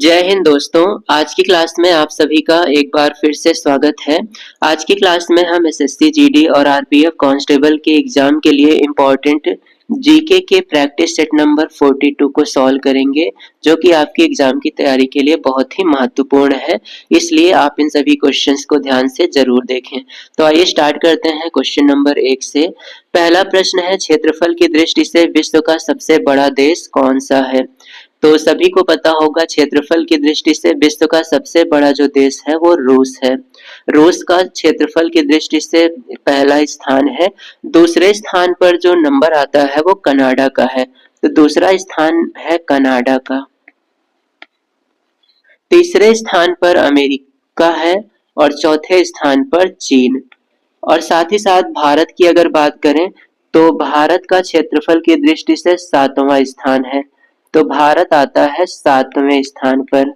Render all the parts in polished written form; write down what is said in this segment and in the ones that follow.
जय हिंद दोस्तों। आज की क्लास में आप सभी का एक बार फिर से स्वागत है। आज की क्लास में हम एसएससी जीडी और आरपीएफ कांस्टेबल के एग्जाम के लिए इम्पोर्टेंट जीके के प्रैक्टिस सेट नंबर 42 को सॉल्व करेंगे, जो कि आपकी एग्जाम की तैयारी के लिए बहुत ही महत्वपूर्ण है। इसलिए आप इन सभी क्वेश्चंस को ध्यान से जरूर देखें। तो आइए स्टार्ट करते हैं क्वेश्चन नंबर 1 से। पहला प्रश्न है, क्षेत्रफल की दृष्टि से विश्व का सबसे बड़ा देश कौन सा है? तो सभी को पता होगा, क्षेत्रफल की दृष्टि से विश्व का सबसे बड़ा जो देश है वो रूस है। रूस का क्षेत्रफल की दृष्टि से पहला स्थान है। दूसरे स्थान पर जो नंबर आता है वो कनाडा का है। तो दूसरा स्थान है कनाडा का। तीसरे स्थान पर अमेरिका है और चौथे स्थान पर चीन। और साथ ही साथ भारत की अगर बात करें तो भारत का क्षेत्रफल की दृष्टि से 7वां स्थान है। तो भारत आता है 7वें स्थान पर।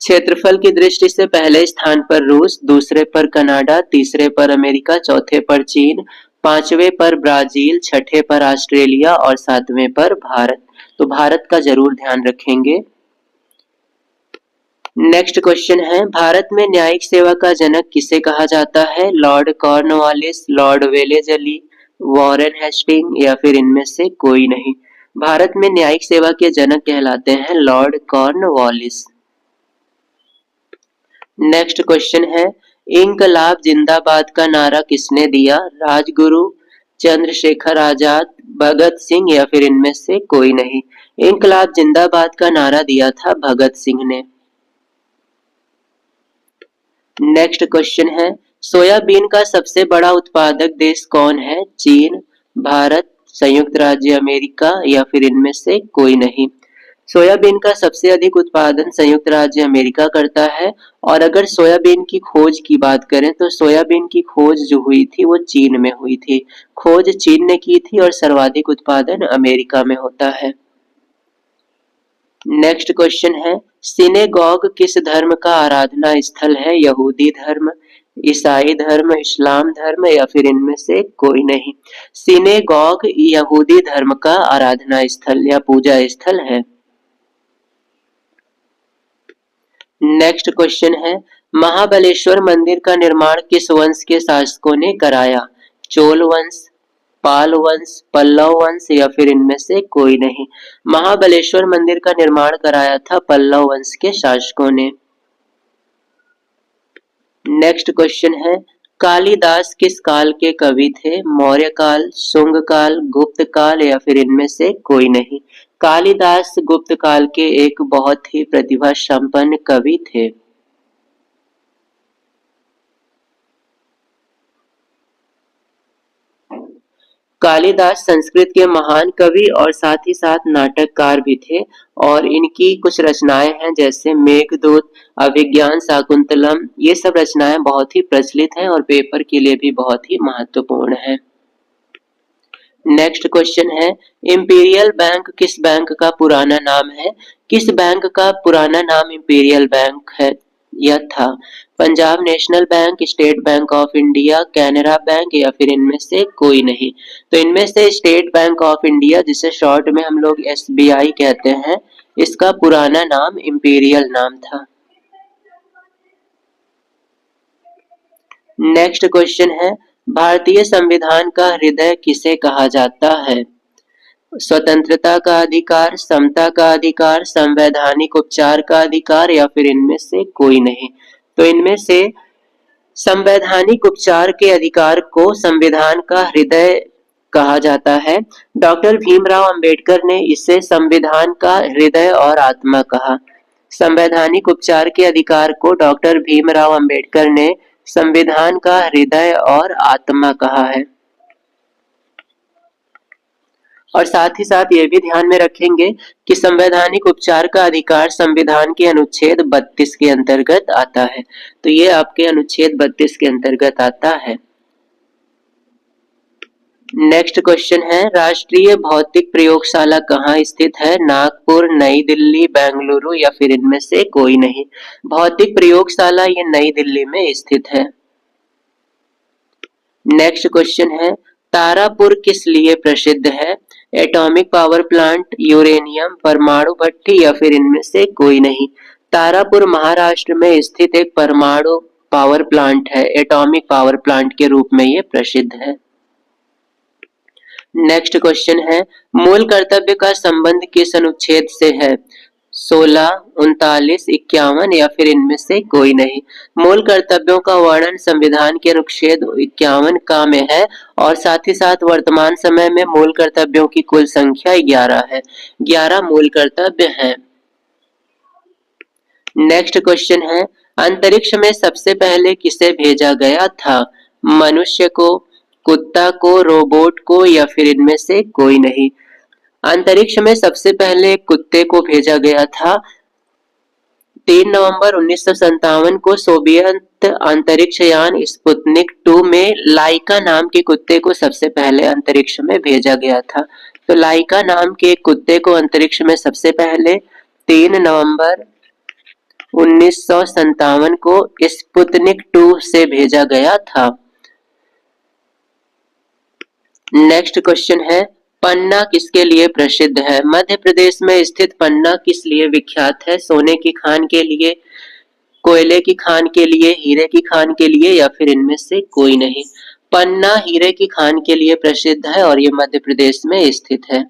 क्षेत्रफल की दृष्टि से पहले स्थान पर रूस, दूसरे पर कनाडा, तीसरे पर अमेरिका, चौथे पर चीन, पांचवें पर ब्राजील, छठे पर ऑस्ट्रेलिया और सातवें पर भारत। तो भारत का जरूर ध्यान रखेंगे। नेक्स्ट क्वेश्चन है, भारत में न्यायिक सेवा का जनक किसे कहा जाता है? Lord Cornwallis, lord Wellesley, Warren Hastings या फिर इनमें से कोई नहीं। भारत में न्यायिक सेवा के जनक कहलाते हैं लॉर्ड कॉर्नवालिस। नेक्स्ट क्वेश्चन है, इंकलाब जिंदाबाद का नारा किसने दिया? राजगुरु, चंद्रशेखर आजाद, भगत सिंह या फिर इनमें से कोई नहीं। इंकलाब जिंदाबाद का नारा दिया था भगत सिंह ने। नेक्स्ट क्वेश्चन है, सोयाबीन का सबसे बड़ा उत्पादक देश कौन है? चीन, भारत, संयुक्त राज्य अमेरिका या फिर इनमें से कोई नहीं। सोयाबीन का सबसे अधिक उत्पादन संयुक्त राज्य अमेरिका करता है। और अगर सोयाबीन की खोज की बात करें तो सोयाबीन की खोज जो हुई थी वो चीन में हुई थी। खोज चीन ने की थी और सर्वाधिक उत्पादन अमेरिका में होता है। नेक्स्ट क्वेश्चन है, सिनेगॉग किस धर्म का आराधना स्थल है? यहूदी धर्म, ईसाई धर्म, इस्लाम धर्म या फिर इनमें से कोई नहीं। सिनेगॉग यहूदी धर्म का आराधना स्थल या पूजा स्थल है। नेक्स्ट क्वेश्चन है, महाबलेश्वर मंदिर का निर्माण किस वंश के शासकों ने कराया? चोल वंश, पाल वंश, पल्लव वंश या फिर इनमें से कोई नहीं। महाबलेश्वर मंदिर का निर्माण कराया था पल्लव वंश के शासकों ने। नेक्स्ट क्वेश्चन है, कालिदास किस काल के कवि थे? मौर्य काल, शुंग काल, गुप्त काल या फिर इनमें से कोई नहीं। कालिदास गुप्त काल के एक बहुत ही प्रतिभा संपन्न कवि थे। कालिदास संस्कृत के महान कवि और साथ ही साथ नाटककार भी थे। और इनकी कुछ रचनाएं हैं जैसे मेघदूत, अभिज्ञान शाकुंतलम। ये सब रचनाएं बहुत ही प्रचलित हैं और पेपर के लिए भी बहुत ही महत्वपूर्ण है। नेक्स्ट क्वेश्चन है, इंपीरियल बैंक किस बैंक का पुराना नाम है? किस बैंक का पुराना नाम इंपीरियल बैंक है या था? Punjab national bank, state bank of India, Canara bank या फिर इनमें से कोई नहीं। तो इनमें से स्टेट बैंक ऑफ इंडिया, जिसे शॉर्ट में हम लोग एसबीआई कहते हैं, इसका पुराना नाम इंपीरियल नाम था। नेक्स्ट क्वेश्चन है, भारतीय संविधान का हृदय किसे कहा जाता है? स्वतंत्रता का अधिकार, समता का अधिकार, संवैधानिक उपचार का अधिकार या फिर इनमें से कोई नहीं। तो इनमें से संवैधानिक उपचार के अधिकार को संविधान का हृदय कहा जाता है। डॉक्टर भीमराव अंबेडकर ने इसे संविधान का हृदय और आत्मा कहा। संवैधानिक उपचार के अधिकार को डॉक्टर भीमराव अंबेडकर ने संविधान का हृदय और आत्मा कहा है। और साथ ही साथ ये भी ध्यान में रखेंगे कि संवैधानिक उपचार का अधिकार संविधान के अनुच्छेद 32 के अंतर्गत आता है। तो ये आपके अनुच्छेद 32 के अंतर्गत आता है। नेक्स्ट क्वेश्चन है, राष्ट्रीय भौतिक प्रयोगशाला कहाँ स्थित है? नागपुर, नई दिल्ली, बेंगलुरु या फिर इनमें से कोई नहीं। भौतिक प्रयोगशाला ये नई दिल्ली में स्थित है। नेक्स्ट क्वेश्चन है, तारापुर किस लिए प्रसिद्ध है? एटॉमिक पावर प्लांट, यूरेनियम, परमाणु भट्टी या फिर इनमें से कोई नहीं। तारापुर महाराष्ट्र में स्थित एक परमाणु पावर प्लांट है। एटॉमिक पावर प्लांट के रूप में ये प्रसिद्ध है। नेक्स्ट क्वेश्चन है, मूल कर्तव्य का संबंध किस अनुच्छेद से है? 16, 39, 51 या फिर इनमें से कोई नहीं। मूल कर्तव्यों का वर्णन संविधान के अनुच्छेद 51 का में है और साथ ही साथ वर्तमान समय में मूल कर्तव्यों की कुल संख्या 11 है। 11 मूल कर्तव्य हैं। नेक्स्ट क्वेश्चन है, अंतरिक्ष में सबसे पहले किसे भेजा गया था? मनुष्य को, कुत्ता को, रोबोट को या फिर इनमें से कोई नहीं। अंतरिक्ष में सबसे पहले कुत्ते को भेजा गया था। 3 नवंबर 1957 को सोवियत अंतरिक्ष यान स्पुतनिक 2 में लाइका नाम के कुत्ते को सबसे पहले अंतरिक्ष में भेजा गया था। तो लाइका नाम के कुत्ते को अंतरिक्ष में सबसे पहले 3 नवंबर 1957 को स्पुतनिक 2 से भेजा गया था। नेक्स्ट क्वेश्चन है, पन्ना किसके लिए प्रसिद्ध है? मध्य प्रदेश में स्थित पन्ना किस लिए विख्यात है? सोने की खान के लिए, कोयले की खान के लिए, हीरे की खान के लिए या फिर इनमें से कोई नहीं। पन्ना हीरे की खान के लिए प्रसिद्ध है और ये मध्य प्रदेश में स्थित है।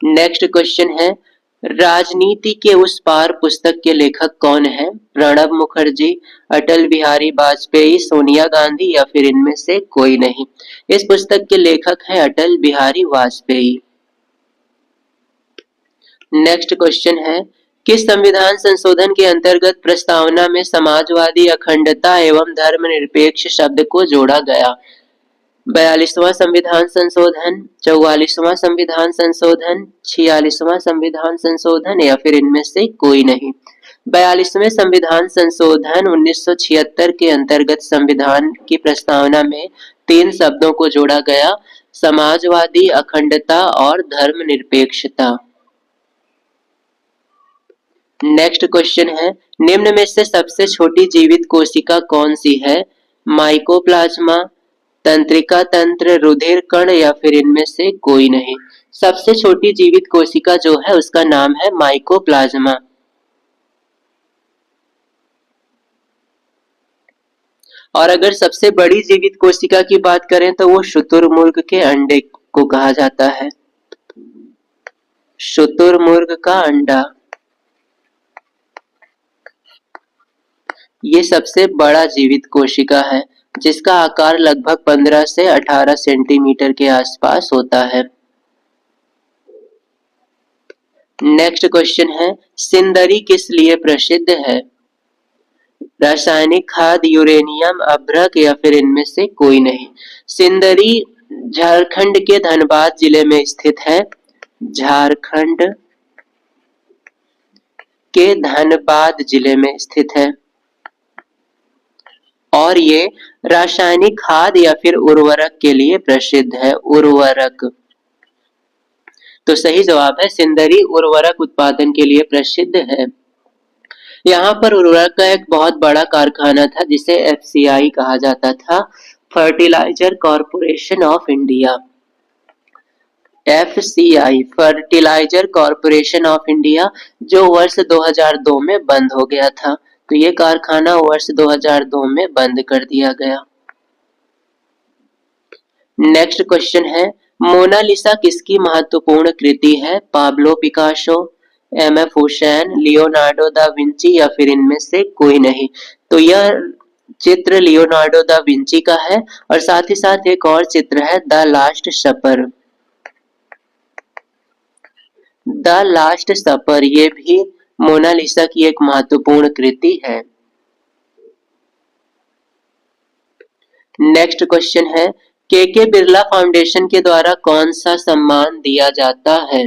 नेक्स्ट क्वेश्चन है, राजनीति के उस पार पुस्तक के लेखक कौन है? प्रणब मुखर्जी, अटल बिहारी वाजपेयी, सोनिया गांधी या फिर इनमें से कोई नहीं। इस पुस्तक के लेखक है अटल बिहारी वाजपेयी। नेक्स्ट क्वेश्चन है, किस संविधान संशोधन के अंतर्गत प्रस्तावना में समाजवादी, अखंडता एवं धर्मनिरपेक्ष शब्द को जोड़ा गया? 42वां संविधान संशोधन, 44वां संविधान संशोधन, 46वां संविधान संशोधन या फिर इनमें से कोई नहीं। 42वें संविधान संशोधन 1976 के अंतर्गत संविधान की प्रस्तावना में 3 शब्दों को जोड़ा गया, समाजवादी, अखंडता और धर्मनिरपेक्षता। नेक्स्ट क्वेश्चन है, निम्न में से सबसे छोटी जीवित कोशिका कौन सी है? माइकोप्लाज्मा, तंत्रिका तंत्र, रुधिर कण या फिर इनमें से कोई नहीं। सबसे छोटी जीवित कोशिका जो है उसका नाम है माइकोप्लाज्मा। और अगर सबसे बड़ी जीवित कोशिका की बात करें तो वो शुतुरमुर्ग के अंडे को कहा जाता है। शुतुरमुर्ग का अंडा ये सबसे बड़ा जीवित कोशिका है जिसका आकार लगभग 15 से 18 सेंटीमीटर के आसपास होता है। नेक्स्ट क्वेश्चन है, सिंदरी किस लिए प्रसिद्ध है? रासायनिक खाद, यूरेनियम, अभ्रक या फिर इनमें से कोई नहीं। सिंदरी झारखंड के धनबाद जिले में स्थित है। झारखंड के धनबाद जिले में स्थित है और ये रासायनिक खाद या फिर उर्वरक के लिए प्रसिद्ध है। उर्वरक, तो सही जवाब है सिंदरी उर्वरक उत्पादन के लिए प्रसिद्ध है। यहाँ पर उर्वरक का एक बहुत बड़ा कारखाना था जिसे FCI कहा जाता था, fertiliser corporation of India. FCI, fertiliser corporation of India, जो वर्ष 2002 में बंद हो गया था। तो ये कारखाना वर्ष 2002 में बंद कर दिया गया। नेक्स्ट क्वेश्चन है, मोनालिसा किसकी महत्वपूर्ण कृति है? Pablo Picasso, MF Hussain, Leonardo da Vinci या फिर इनमें से कोई नहीं। तो यह चित्र लियोनार्डो दा विंची का है और साथ ही साथ एक और चित्र है the last supper. The last supper ये भी मोनालिसा की एक महत्वपूर्ण कृति है। नेक्स्ट क्वेश्चन है, के बिरला फाउंडेशन के द्वारा कौन सा सम्मान दिया जाता है?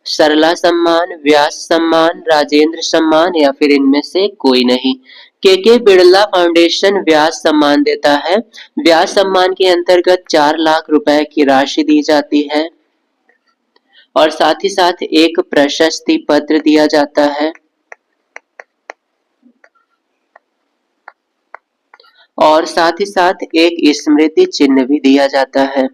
सरला सम्मान, व्यास सम्मान, राजेंद्र सम्मान या फिर इनमें से कोई नहीं। के बिरला फाउंडेशन व्यास सम्मान देता है। व्यास सम्मान के अंतर्गत 4 लाख रुपए की राशि दी जाती है और साथ ही साथ एक प्रशस्ति पत्र दिया जाता है और साथ ही साथ एक स्मृति चिन्ह भी दिया जाता है।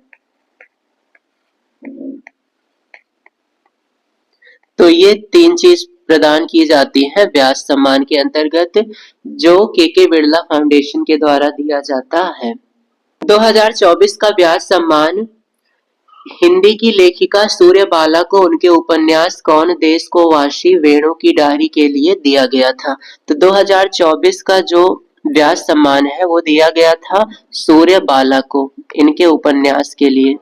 तो ये 3 चीज प्रदान की जाती है व्यास सम्मान के अंतर्गत, जो के बिरला फाउंडेशन के द्वारा दिया जाता है। 2024 का व्यास सम्मान हिंदी की लेखिका सूर्यबाला को उनके उपन्यास कौन देश को वासी वेणु की डायरी के लिए दिया गया था। तो 2024 का जो व्यास सम्मान है वो दिया गया था सूर्यबाला को इनके उपन्यास के लिए।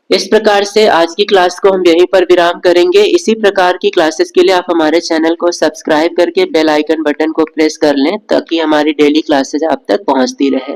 इस प्रकार से आज की क्लास को हम यहीं पर विराम करेंगे। इसी प्रकार की क्लासेस के लिए आप हमारे चैनल को सब्सक्राइब करके बेल आइकन बटन को प्रेस कर लें ताकि हमारी डेली क्लासेस आप तक पहुंचती रहे।